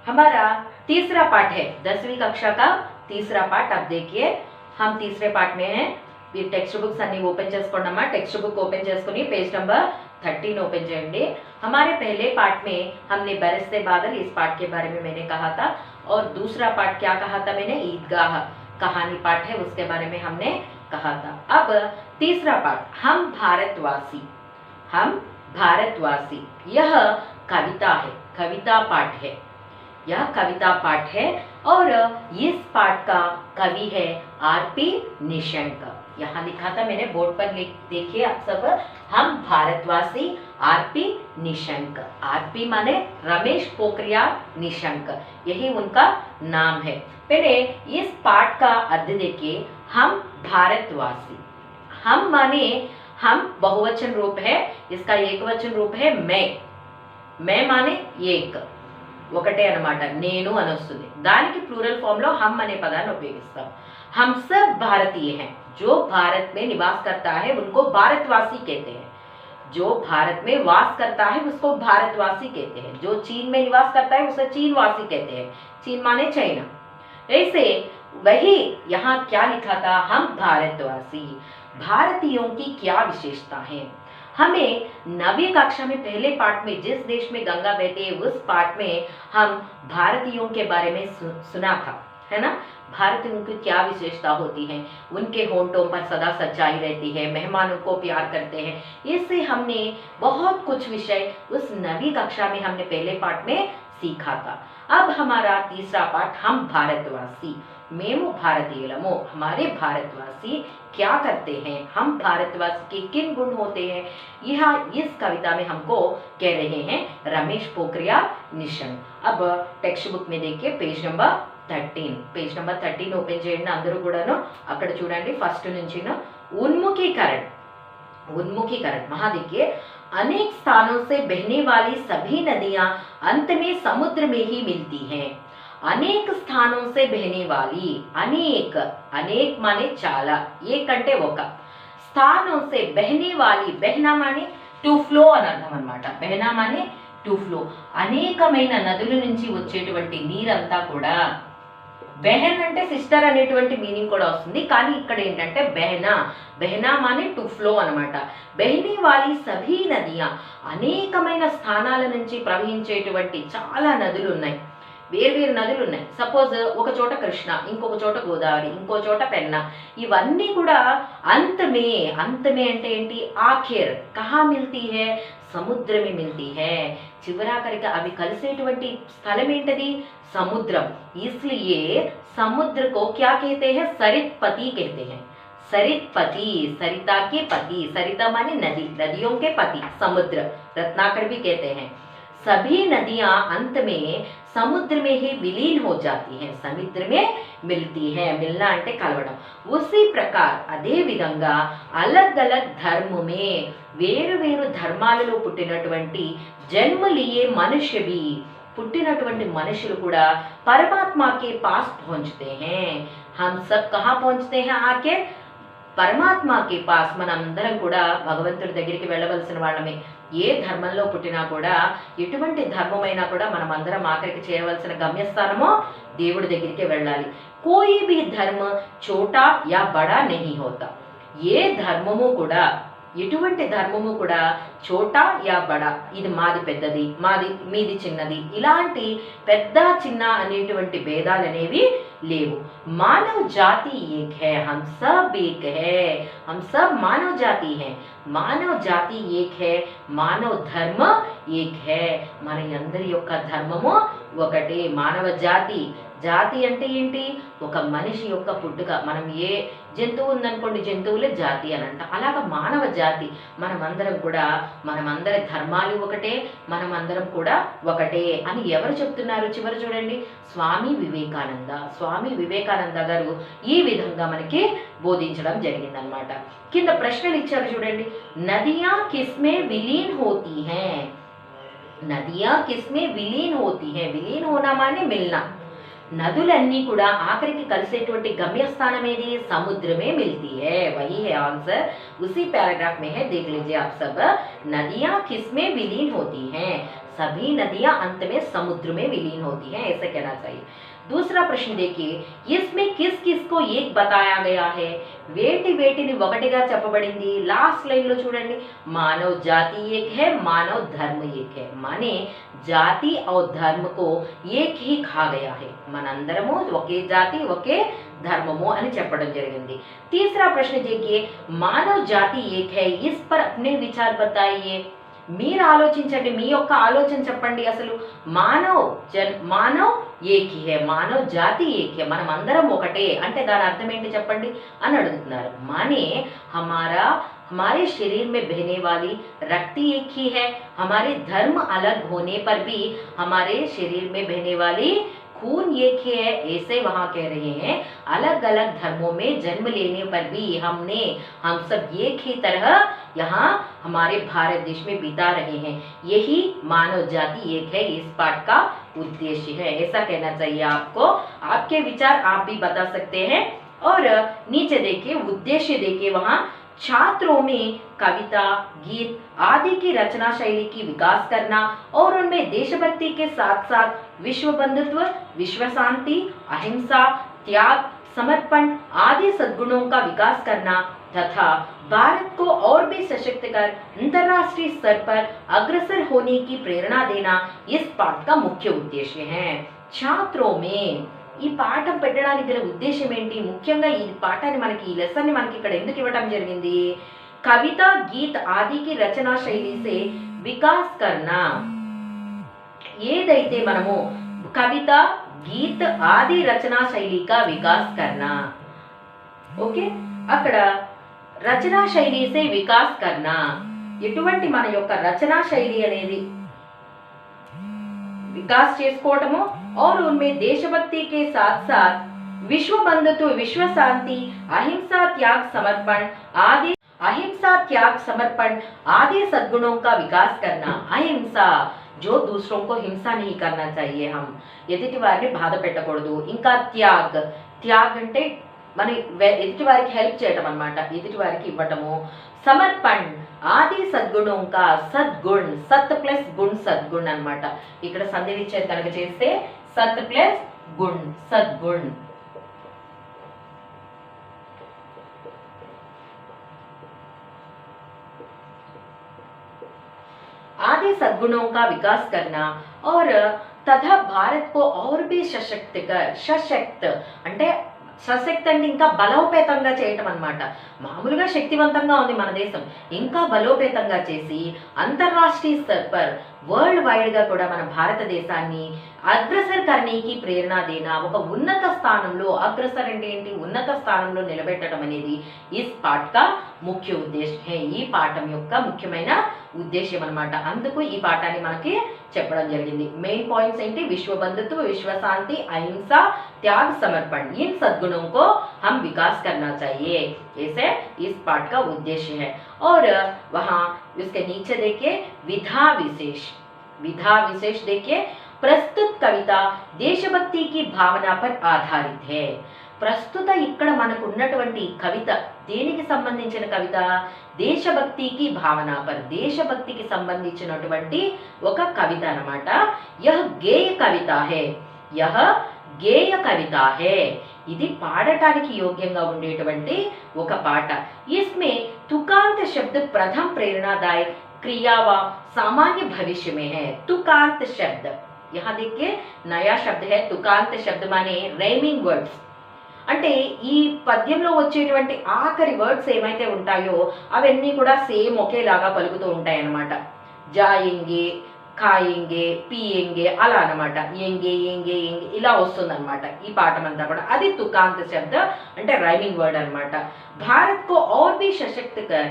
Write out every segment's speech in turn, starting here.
हमारा तीसरा पाठ है 10वीं कक्षा का तीसरा पाठ। अब देखिए हम तीसरे पाठ में हैं। ఈ టెక్స్ట్ బుక్స్ అన్ని ఓపెన్ చేసుకోండమ్మా। टेक्स्ट बुक ओपन చేసుకొని पेज नंबर 13 ओपन చేయండి। हमारे पहले पाठ में हमने बरसते बादल इस पाठ के बारे में मैंने कहा था, और दूसरा पाठ क्या कहा था मैंने, ईदगाह कहानी पाठ है उसके बारे में हमने कहा था। अब तीसरा पाठ हम भारतवासी, हम भारतवासी, यह कविता है, कविता पाठ है, यह कविता पाठ है। और इस पाठ का कवि है आरपी निशंक। यहाँ लिखा था मैंने बोर्ड पर, देखिए आप सब, हम भारतवासी आरपी निशंक। आरपी माने रमेश पोखरियाल निशंक, यही उनका नाम है। पहले इस पाठ का अर्थ देखिए, हम भारतवासी, हम माने हम बहुवचन रूप है, इसका एक वचन रूप है मैं माने एक, ఒకటే అన్నమాట, నేను అని వస్తుంది। దానికి ప్లూరల్ ఫామ్ లో हम అనే పదాన్ని ఉపయోగిస్తాం। हम सब भारतीय हैं, जो भारत में निवास करता है उनको भारतवासी कहते हैं। जो भारत में वास करता है उसको भारतवासी कहते हैं। जो चीन में निवास करता है उसे चीनवासी कहते हैं। चीन माने चाइना। ऐसे वही यहाँ क्या लिखा था, हम भारतवासी। भारतीयों की क्या विशेषता है, हमें 9वीं कक्षा में पहले पाठ में जिस देश में गंगा बहती है उस पाठ में हम भारतीयों के बारे में सुना था, है ना। भारतीयों की क्या विशेषता होती है, उनके होंठों पर सदा सच्चाई रहती है, मेहमानों को प्यार करते हैं। इससे हमने बहुत कुछ विषय उस 9वीं कक्षा में हमने पहले पाठ में सीखा था। अब हमारा तीसरा पाठ हम भारतवासी, మేము भारतीयुलमो, हमारे भारतवासी क्या करते हैं, हम भारतवासी के किन गुण होते हैं, यह इस कविता में हमको कह रहे हैं रमेश पोखरियाल निशंक। अब टेक्स्ट बुक में देखिए page number 13, page number 13 open చేయండి అందరూ కూడాను। అక్కడ చూడండి ఫస్ట్ నుంచి उन्मुखीकरण, उन्मुखीकरण वहां देखिए, अनेक स्थानों से बहने वाली सभी नदियां अंत में समुद्र में ही मिलती हैं। अनेक स्थानों से बहने वाली, अनेक, अनेक माने चाला, एक అంటే ఒక, స్థానం से बहने वाली, बहना माने టు ఫ్లో అని అర్థం అన్నమాట। బహనా మానే టు ఫ్లో, అనేకమైన నదుల నుంచి వచ్చేటువంటి నీరంతా కూడా, బెహన్ అంటే సిస్టర్ అనేటువంటి మీనింగ్ కూడా వస్తుంది, కానీ ఇక్కడ ఏంటంటే బెహనా, బెహనా మానే టు ఫ్లో అనమాట। బెహనీ వాలి సభీ నదియా, అనేకమైన స్థానాల నుంచి ప్రవహించేటువంటి చాలా నదులు ఉన్నాయి, వేర్వేరు నదులు ఉన్నాయి। సపోజ్ ఒక చోట కృష్ణ, ఇంకొక చోట గోదావరి, ఇంకో చోట పెన్న, ఇవన్నీ కూడా అంతమే, అంతమే అంటే ఏంటి, ఆఖిర్ కహా మిల్తీ హై, సముద్ర में मिलती है। చివరాఖరిగా అవి కలిసేటువంటి స్థలం ఏంటది, समुद्रम। इसलिए समुद्र को क्या कहते हैं, सरित पति कहते हैं। सरित पति, सरिता के पति, सरिता माने नदी, नदियों के पति समुद्र, रत्नाकर भी कहते हैं। सभी नदियां अंत में समुद्र में ही विलीन हो जाती हैं, समुद्र में मिलती है, मिलना అంటే కలవడం। उसी प्रकार అదే విధంగా अलग अलग धर्म में, వేరు వేరు ధర్మాలలో పుట్టినటువంటి జన్మ लिए मनुष्य भी, పుట్టినటువంటి మనుషులు కూడా परमात्मा के पास पहुंचते हैं। हम सब कहाँ पहुंचते हैं, आके పరమాత్మ के पास, మనందరం కూడా భగవంతుడి దగ్గరికి వెళ్ళవలసిన వాళ్ళమే। ఏ ధర్మంలో పుట్టినా కూడా, ఎటువంటి ధర్మమైనా కూడా మనం అందరం ఆఖరికి చేయవలసిన గమ్యస్థానమో దేవుడి దగ్గరికి వెళ్ళాలి। కోయి भी धर्म छोटा या बड़ा नहीं होता, ఏ ధర్మము కూడా, ఎటువంటి ధర్మము కూడా చోటా యా బడా, ఇది మాది పెద్దది, మాది మీది చిన్నది, ఇలాంటి పెద్ద చిన్న అనేటువంటి భేదాలు అనేవి లేవు। మానవ జాతి ఏక్ है, हम सब एक है, हम सब मानव जाति हैं, మానవ జాతి ఏక్ है, మానవ ధర్మ ఏక్ है, మన అందరి యొక్క ధర్మము ఒకటే। మానవ జాతి, జాతి అంటే ఏంటి, ఒక మనిషి యొక్క పుట్టుక, మనం ఏ జంతువు ఉందనుకోండి జంతువులే జాతి అని అంట, అలాగా మానవ జాతి, మనమందరం కూడా, మనమందరి ధర్మాలు ఒకటే, మనమందరం కూడా ఒకటే అని ఎవరు చెప్తున్నారు, చివరి చూడండి, స్వామి వివేకానంద, స్వామి వివేకానంద గారు ఈ విధంగా మనకి బోధించడం జరిగిందనమాట। కింద ప్రశ్నలు ఇచ్చారు చూడండి, నదియా కిస్మే విలీన్ హోతీ हैं, నదియా కిస్మే విలీన్ హోతీ हैं, విలీన్ హోనా మానే మిల్నా, నదులన్నీ కూడా ఆఖరికి కలిసేటువంటి గమ్యస్థానం ఏది, समुद्र में मिलती है, वही है आंसर, उसी पैराग्राफ में है, देख लीजिए आप सब। नदियां किसमें विलीन होती हैं, सभी नदियां अंत में समुद्र में विलीन होती हैं, ऐसे कहना चाहिए। दूसरा प्रश्न देखिए, इसमें किस किस को एक बताया गया है? వేటి వేటిని ఒకటిగా చెప్పబడింది? లాస్ట్ లైన్ లో చూడండి, मानव जाति एक है, मानव धर्म एक है, माने జాతి और धर्म को एक ही खा गया है, మనందరము ఒకే జాతి ఒకే ధర్మము అని చెప్పడం జరిగింది। तीसरा प्रश्न देखिए, मानव जाति एक है, इस पर अपने विचार बताइए। మీరు ఆలోచించండి, మీ యొక్క ఆలోచన చెప్పండి। అసలు మానవ్ ఏకీ హే, మానవ్ జాతి ఏకీ హే, మనం అందరం ఒకటే అంటే దాని అర్థం ఏంటి చెప్పండి అని అడుగుతున్నారు। माने हमारे शरीर में बहने वाली रक्त एक ही है, हमारे धर्म अलग होने पर भी हमारे शरीर में बहने वाली खून एक ही है, ऐसे वहां कह रहे हैं। अलग अलग धर्मों में जन्म लेने पर भी हम सब एक ही तरह यहाँ हमारे भारत देश में बिता रहे हैं, यही मानव जाति एक है, इस पाठ का उद्देश्य है, ऐसा कहना चाहिए आपको। आपके विचार आप भी बता सकते हैं। और नीचे देखिए, उद्देश्य देखिए, वहां छात्रों में कविता, गीत आदि की रचना शैली की विकास करना और उनमें देशभक्ति के साथ साथ विश्व बंधुत्व, विश्व शांति, अहिंसा, त्याग, समर्पण आदि सद्गुणों का विकास करना तथा भारत को और भी सशक्त कर अंतर्राष्ट्रीय स्तर पर अग्रसर होने की प्रेरणा देना इस पाठ का मुख्य उद्देश्य है। छात्रों में ఈ పాఠం పెట్టడానికి గల ఉద్దేశం ఏంటి? ముఖ్యంగా ఈ పాఠాన్ని మనకి, ఈ లెసన్ని మనకి ఇక్కడ ఎందుకు ఇవ్వడం జరిగింది? కవిత, గీత్ ఆదికి రచనా శైలి సే వికాస్ కర్నా, ఏదైతే మనము కవిత, గీత్ ఆది రచనా శైలి కా వికాస్ కర్నా, ఓకే, అక్కడ రచనా శైలి సే వికాస్ కర్నా, ఎటువంటి మన యొక్క రచనా శైలి అనేది विकास చేసుకోవటము और उनमें देशभक्ति के साथ साथ विश्व बंधुत्व, विश्व शांति, अहिंसा, त्याग, समर्पण आदि सद्गुणों का विकास करना। अहिंसा, जो दूसरों को हिंसा नहीं करना चाहिए, हम ఎదుటి వారిని బాధ పెట్టకూడదు। ఇంకా త్యాగ్ అంటే మన ఎదుటి వారికి హెల్ప్ చేయడం అన్నమాట, ఎదుటి వారికి ఇవ్వటము। సమర్పణ ఆది సద్గుణం కా సద్గుణ్, సత్ ప్లస్ గుణ్ సద్గుణ్ అన్నమాట। ఇక్కడ సంధి విచ్ఛేదం కనుక చేస్తే సత్ ప్లస్ గుణ్ సద్గుణ్। आदि सद्गुणों का विकास करना और तथा भारत को और भी सशक्त कर, सशक्त అంటే సశక్తి అంటే ఇంకా బలోపేతంగా చేయటం అన్నమాట। మామూలుగా శక్తివంతంగా ఉంది మన దేశం, ఇంకా బలోపేతంగా చేసి అంతర్రాష్ట్రీయ స్తర్ పర్, వరల్డ్ వైడ్ గా కూడా మన భారతదేశాన్ని అగ్రసర్ కర్నీకి ప్రేరణ దేనా, ఒక ఉన్నత స్థానంలో, అగ్రసర్ అంటే ఏంటి, ఉన్నత స్థానంలో నిలబెట్టడం అనేది ఇస్ పాఠ్ కా ముఖ్య ఉద్దేశం హే, ఈ పాఠం యొక్క ముఖ్యమైన ఉద్దేశ్యం అన్నమాట। అందుకు ఈ పాఠాన్ని మనకి చెప్పడం జరిగింది। మెయిన్ పాయింట్స్ ఏంటి, విశ్వ బంధుత్వ, విశ్వ శాంతి, అహింसा, त्याग, समर्पण, इन सद्गुणों को हम विकास करना चाहिए, ऐसे इस पाठ का उद्देश्य है। और वहां उसके नीचे देखिए विधा विशेष देखिए, प्रस्तुत कविता देशभक्ति की भावना पर आधारित है। ప్రస్తుత ఇక్కడ మనకు ఉన్నటువంటి కవిత దేనికి సంబంధించిన కవిత? దేశభక్తికి భావన పర్, దేశభక్తికి సంబంధించినటువంటి ఒక కవిత అన్నమాట। యహ్ గేయ కవిత హే, యహ్ గేయ కవిత హే, ఇది పాడటానికి యోగ్యంగా ఉండేటువంటి ఒక పాట। इसमें तुकांत शब्द प्रथम प्रेरणादायक क्रिया व सामान्य भविष्य में है। तुकांत शब्द, यहाँ देखिए नया शब्द है, तुकांत शब्द माने రైమింగ్ వర్డ్స్, అంటే ఈ పద్యంలో వచ్చేటువంటి ఆఖరి వర్డ్స్ ఏమైతే ఉంటాయో అవన్నీ కూడా సేమ్ ఒకేలాగా పలుకుతూ ఉంటాయి అన్నమాట। జాయింగే, ఖాయింగే, పియంగే అలా అన్నమాట, ఎంగే ఎంగే ఎంగే ఇలా వస్తుందన్నమాట ఈ పాఠం అంతా కూడా। అది తుకాంత శబ్ద అంటే రైమింగ్ వర్డ్ అన్నమాట। భారత్ కో और भी सशक्त कर,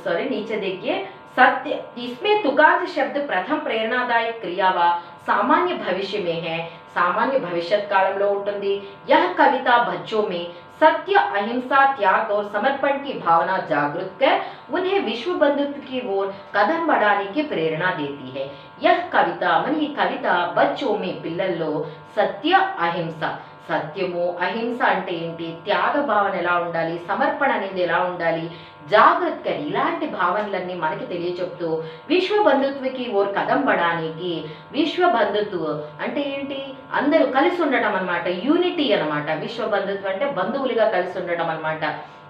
सॉरी नीचे देखिए, सत्य, इसमें तुकांत शब्द प्रथम प्रेरणादायक क्रिया व सामान्य भविष्य में है, सामान्य भविष्यत काలంలో ఉంటుంది। यह कविता बच्चों में सत्य, अहिंसा, त्याग और समर्पण की भावना जागृत कर उन्हें विश्व बंधुत्व की ओर कदम बढ़ाने की प्रेरणा देती है। यह कविता मन ये कविता बच्चों में, పిల్లల్లో సత్య, అహింస, సత్యము, అహింస అంటే ఏంటి, త్యాగ భావన ఎలా ఉండాలి, సమర్పణ అనేది ఎలా ఉండాలి, జాగృత్కర్ ఇలాంటి భావనలన్నీ మనకి తెలియచెప్తూ విశ్వ బంధుత్వకి ఓర్ కదం బడానికి, విశ్వ బంధుత్వ అంటే ఏంటి, అందరూ కలిసి ఉండటం అనమాట, యూనిటీ అనమాట. విశ్వ బంధుత్వం అంటే బంధువులుగా కలిసి ఉండటం అనమాట.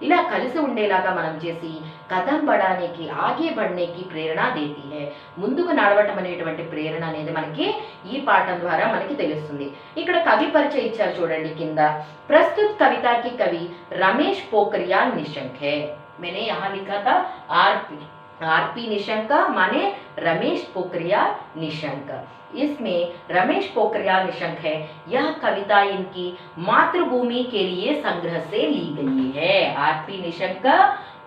ఇలా కలిసి ఉండేలాగా మనం చేసి కదం బడానికి, ఆగే బడనేకి ప్రేరణ దేతి హై, ముందుకు నడవటం అనేటువంటి ప్రేరణ అనేది మనకి ఈ పాఠం ద్వారా మనకి తెలుస్తుంది. ఇక్కడ కవి పరిచయం ఇచ్చారు చూడండి కింద. ప్రస్తుత కవితాకి కవి రమేష్ पोखरियाल निशंक है. मैंने यहाँ लिखा था आरपी निशंक माने रमेश पोखरियाल निशंक. इसमें रमेश पोखरियाल निशंक है, यह कविता इनकी मातृभूमि के लिए संग्रह से ली गई है. आरपी निशंक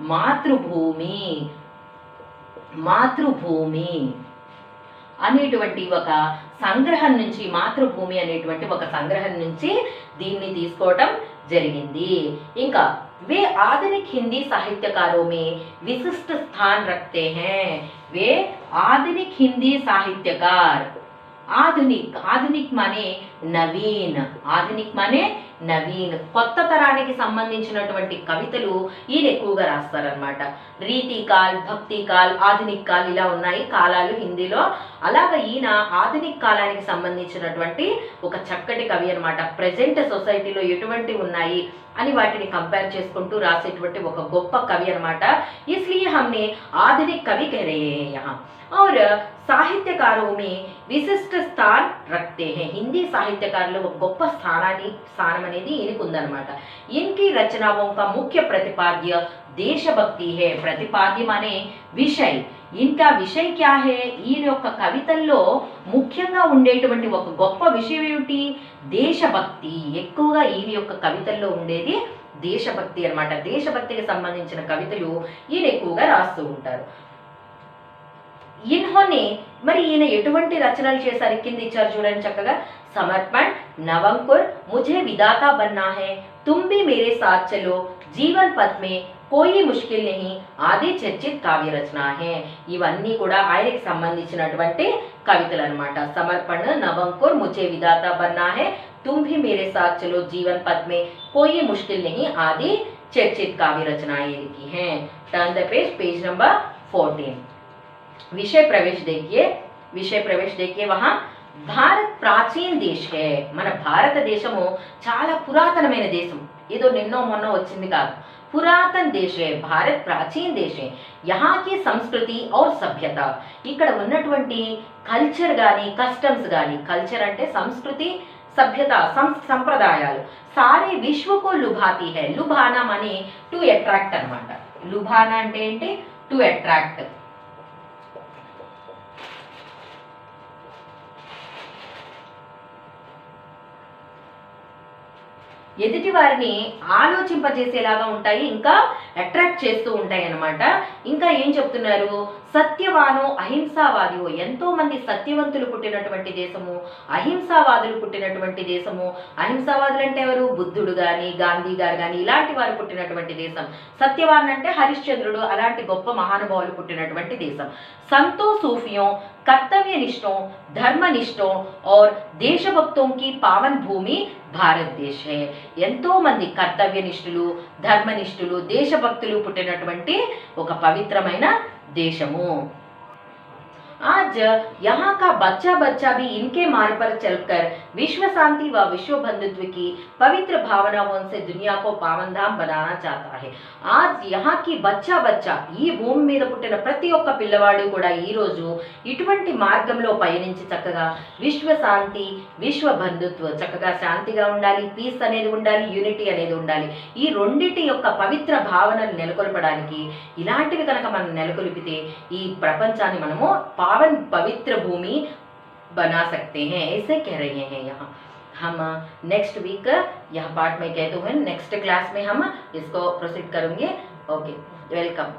మాతృభూమి అనేటువంటి ఒక సంగ్రహం నుంచి, మాతృభూమి అనేటువంటి ఒక సంగ్రహం నుంచి దీన్ని తీసుకోవటం జరిగింది. ఇంకా वे आधुनिक हिंदी साहित्यकारों में विशिष्ट स्थान रखते हैं. वे आधुनिक हिंदी साहित्यकार, ఆధునిక్ మానే నవీన్, ఆధునిక్ మానే నవీన్, కొత్త తరానికి సంబంధించినటువంటి కవితలు ఈయన ఎక్కువగా రాస్తారనమాట. రీతి కాల్, భక్తి కాల్, ఆధునిక్ కాల్ ఇలా ఉన్నాయి కాలాలు హిందీలో. అలాగా ఈయన ఆధునిక్ కాలానికి సంబంధించినటువంటి ఒక చక్కటి కవి అనమాట. ప్రజెంట్ సొసైటీలో ఎటువంటి ఉన్నాయి అని వాటిని కంపేర్ చేసుకుంటూ రాసేటువంటి ఒక గొప్ప కవి అనమాట. इसलिए हमने आधुनिक कवि कह रहे हैं यहाँ. और साहित्यकारों में विशिष्ट स्थान रखते हैं. हिंदी साहित्यकारों ఒక గొప్ప స్థానం అనేది ఈయనకు ఉందన్నమాట. इनकी रचनाओं का मुख्य प्रतिपाद्य देशभक्ति है. प्रतिपाद्य माने विषय. इनका विषय क्या है? ఈయన యొక్క కవితల్లో ముఖ్యంగా ఉండేటువంటి ఒక గొప్ప విషయం ఏమిటి? దేశభక్తి. ఎక్కువగా ఈయన యొక్క కవితల్లో ఉండేది దేశభక్తి అన్నమాట. దేశభక్తికి సంబంధించిన కవితలు ఈయన ఎక్కువగా రాస్తూ ఉంటారు. ఇన్హోనే మరి ఈయన ఎటువంటి రచనలు చేశారు కింద ఇచ్చారు చూడండి చక్కగా. సమర్పణ, నవంకుర్, ముझे విధాతా బన్నా హై, తుమ్ భీ మేరే సాత్ చలో, జీవన్ పథ్ మే కోయి ముష్కిల్ నహీ ఆది చర్చిత్ కావ్య రచన హై. ఇవన్నీ కూడా ఆయనకి సంబంధించినటువంటి కవితలు అనమాట. సమర్పణ, నవంకుర్, ముझे విధాతా బన్నా హై, तुम भी मेरे साथ चलो, जीवन पथ में कोई मुश्किल नहीं आदि चर्चित काव्य रचनाएं लिखी हैं. Turn the page, page number 14. विषय प्रवेश देखिए. विषय प्रवेश देखिए. वहां भारत प्राचीन देश है. మన భారతదేశము చాలా పురాతనమైన దేశం. ఏదో నిన్నో మొన్న వచ్చింది కాదు. పురాతన దేశ है. भारत प्राचीन देश है. यहाँ की संस्कृति और सभ्यता, ఇక్కడ ఉన్నటువంటి కల్చర్ గాని, కస్టమ్స్ గాని, కల్చర్ అంటే సంస్కృతి, सभ्यता, संप्रदायाలు सारे विश्व को लुभाती है. लुभाना माने టు అట్రాక్ట్ అన్నమాట. लुभाना అంటే ఏంటి? To attract. ఎదుటి వారిని ఆలోచింపజేసేలాగా ఉంటాయి, ఇంకా అట్రాక్ట్ చేస్తూ ఉంటాయి అన్నమాట. ఇంకా ఏం చెప్తున్నారు? సత్యవానో అహింసావాదియో, ఎంతో మంది సత్యవంతులు పుట్టినటువంటి దేశము, అహింసావాదులు పుట్టినటువంటి దేశము. అహింసావాదులు అంటే ఎవరు? బుద్ధుడు గాని, గాంధీ గారు గాని ఇలాంటి వారు పుట్టినటువంటి దేశం. సత్యవాన్ అంటే హరిశ్చంద్రుడు, అలాంటి గొప్ప మహానుభావులు పుట్టినటువంటి దేశం. సంతో सूफियों, कर्तव्यनिष्ठों, धर्मनिष्ठों और देशभक्तों की पावन भूमि భారత్ దేశ్ హై. ఎంతో మంది కర్తవ్యనిష్ఠులు, ధర్మనిష్ఠులు, దేశభక్తులు పుట్టినటువంటి ఒక పవిత్రమైన దేశము. आज यहाँ का बच्चा बच्चा भी इनके मार्ग पर चलकर विश्व शांति व विश्व बंधुत्व की पवित्र भावनाओं से दुनिया को पावन धाम बनाना चाहता है. आज यहाँ की बच्चा बच्चा, ఈ భూమి మీద పుట్టిన ప్రతి ఒక్క పిల్లవాడు కూడా ఈ రోజు ఇటువంటి మార్గంలో పయనించి చక్కగా విశ్వ శాంతి, విశ్వ బంధుత్వ, చక్కగా శాంతిగా ఉండాలి, పీస్ అనేది ఉండాలి, యూనిటీ అనేది ఉండాలి. ఈ రెండిటి యొక్క పవిత్ర భావనలు నెలకొల్పడానికి ఇలాంటివి కనుక మనం నెలకొల్పితే ఈ ప్రపంచాన్ని మనము पावन पवित्र भूमि बना सकते हैं. ऐसे कह रहे हैं यहाँ. हम नेक्स्ट वीक यह पार्ट में कहते हुए नेक्स्ट क्लास में हम इसको प्रोसीड करेंगे. Okay, welcome.